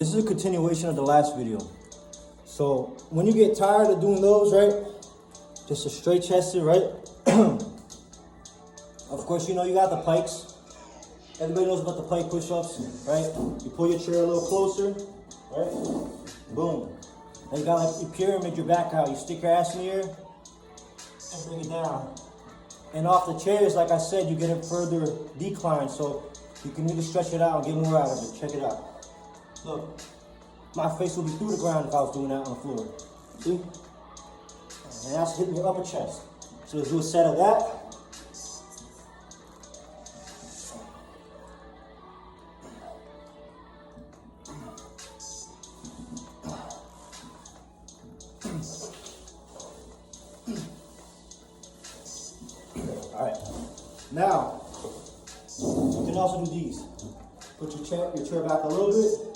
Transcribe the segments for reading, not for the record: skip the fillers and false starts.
This is a continuation of the last video. So when you get tired of doing those, right, just a straight chested, right? Of course, you know you got the pikes. Everybody knows about the pike push-ups, right? You pull your chair a little closer, right? Boom. Then you got like your pyramid, your back out. You stick your ass in the air and bring it down. And off the chairs, like I said, you get a further decline, so you can either stretch it out and get more out of it. Check it out. Look, my face would be through the ground if I was doing that on the floor. See? And that's hitting your upper chest. So let's do a set of that. All right. Now, you can also do these. Put your chair back a little bit.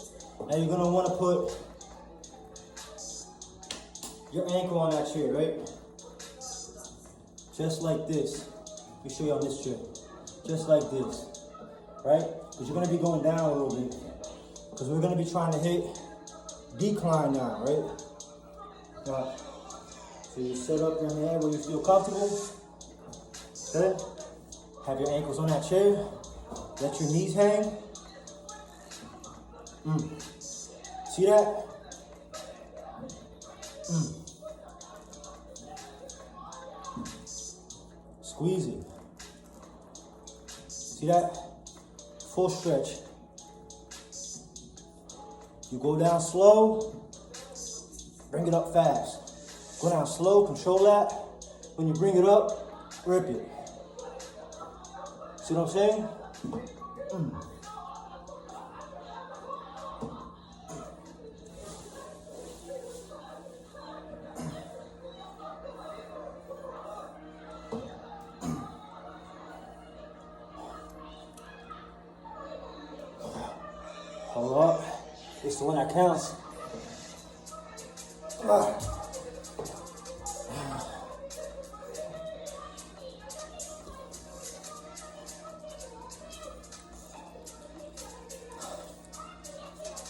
Now you're gonna want to put your ankle on that chair, right? Just like this. Let me show you on this chair. Just like this, right? Because you're gonna be going down a little bit. Because we're gonna be trying to hit decline now, right? Now, so you set up your hand where you feel comfortable. Okay? Have your ankles on that chair. Let your knees hang. See that? Squeeze it. See that? Full stretch. You go down slow, bring it up fast. Go down slow, control that. When you bring it up, rip it. See what I'm saying? Hold up. It's the one that counts.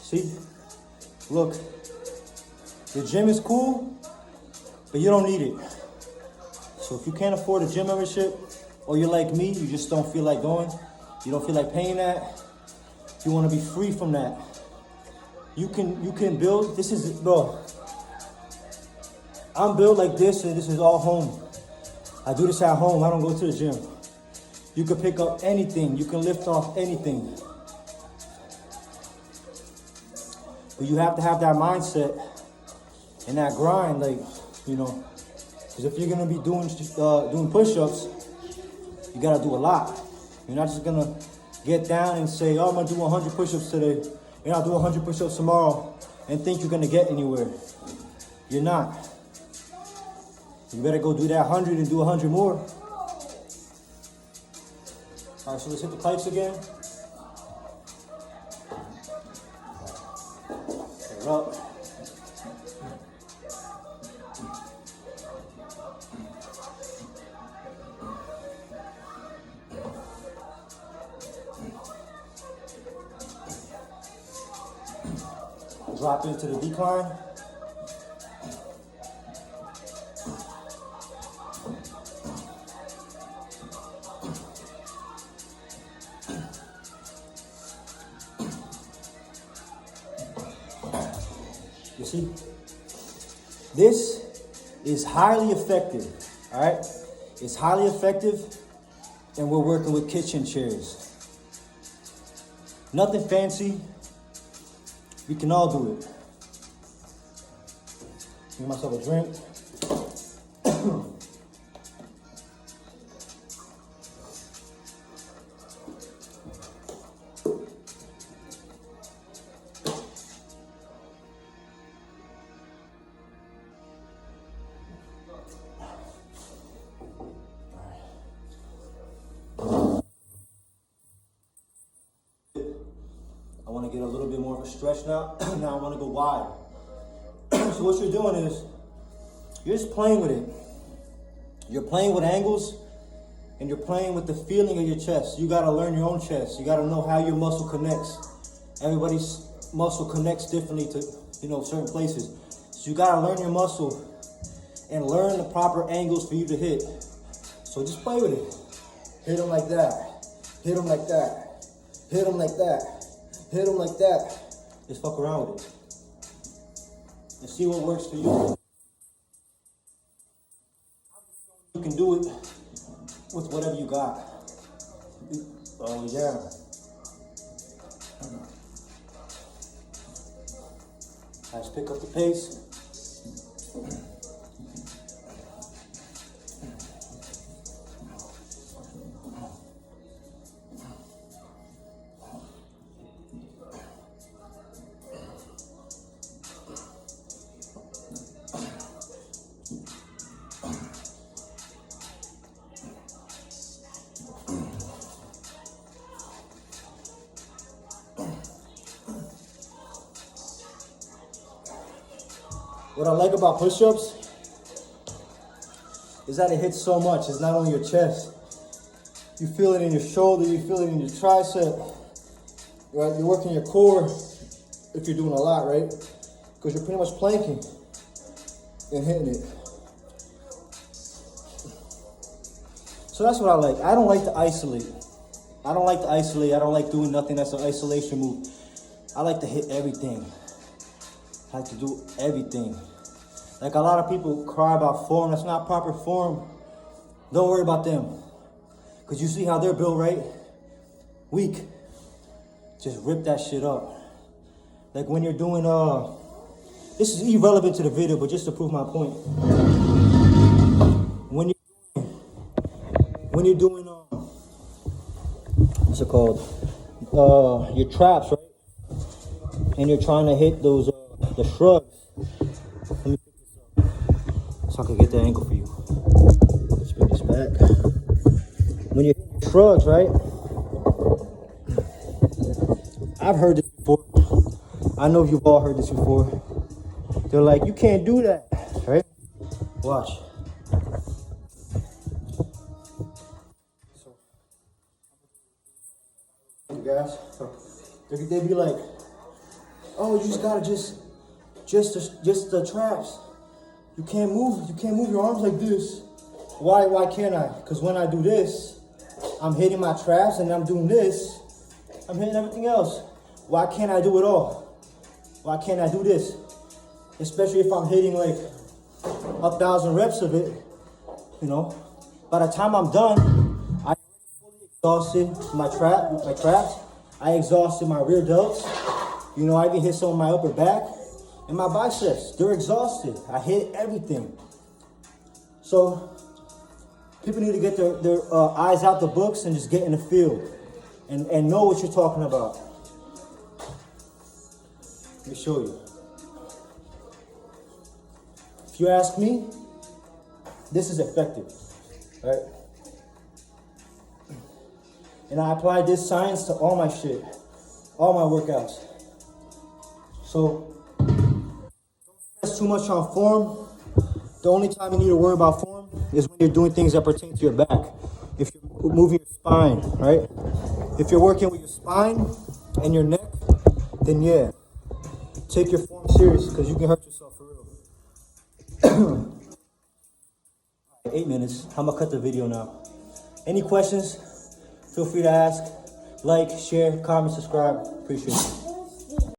See? Look. The gym is cool, but you don't need it. So if you can't afford a gym membership, or you're like me, you just don't feel like going, you don't feel like paying that, you want to be free from that. You can build, this is, bro, I'm built like this and this is all home. I do this at home, I don't go to the gym. You can pick up anything, you can lift off anything. But you have to have that mindset and that grind, like, you know, because if you're gonna be doing push-ups, you gotta do a lot. You're not just gonna get down and say, oh, I'm gonna do 100 push-ups today. You're not doing 100 push-ups tomorrow and think you're gonna get anywhere. You're not. You better go do that 100 and do 100 more. All right, so let's hit the pikes again. Get it up. Drop into the decline. You see, this is highly effective, all right? It's highly effective, and we're working with kitchen chairs. Nothing fancy. We can all do it. Give myself a drink. I want to get a little bit more of a stretch now. Now I want to go wide. So what you're doing is, you're just playing with it. You're playing with angles, and you're playing with the feeling of your chest. You got to learn your own chest. You got to know how your muscle connects. Everybody's muscle connects differently to, you know, certain places. So you gotta learn your muscle and learn the proper angles for you to hit. So just play with it. Hit them like that. Hit them like that. Hit them like that. Hit them like that. Just fuck around with it. And see what works for you. You can do it with whatever you got. Oh yeah. Let's pick up the pace. What I like about push-ups is that it hits so much. It's not only your chest. You feel it in your shoulder, you feel it in your tricep. Right? You're working your core if you're doing a lot, right? Because you're pretty much planking and hitting it. So that's what I like. I don't like to isolate. I don't like doing nothing that's an isolation move. I like to hit everything. I like to do everything. Like a lot of people cry about form. That's not proper form. Don't worry about them. Because you see how they're built, right? Weak. Just rip that shit up. Like when you're doing, this is irrelevant to the video, but just to prove my point. When you're doing, what's it called? Your traps, right? And you're trying to hit those, the shrugs. Let me pick this up so I can get the angle for you. Let's bring this back. When you're hitting your shrugs, right? I've heard this before. I know you've all heard this before. They're like, you can't do that, right? Watch. So, guys, they be like, oh, you just gotta just the traps. You can't move your arms like this. Why can't I? Because when I do this, I'm hitting my traps, and I'm doing this, I'm hitting everything else. Why can't I do it all? Why can't I do this? Especially if I'm hitting like 1,000 reps of it, you know. By the time I'm done, I fully exhausted my traps. I exhausted my rear delts. You know, I even hit some of my upper back and my biceps. They're exhausted. I hit everything. So people need to get their eyes out the books and just get in the field and know what you're talking about. Let me show you. If you ask me, this is effective, right? And I apply this science to all my shit, all my workouts. So don't stress too much on form. The only time you need to worry about form is when you're doing things that pertain to your back. If you're moving your spine, right? If you're working with your spine and your neck, then yeah, take your form serious because you can hurt yourself for real. 8 minutes. I'm gonna cut the video now. Any questions? Feel free to ask. Like, share, comment, subscribe. Appreciate it.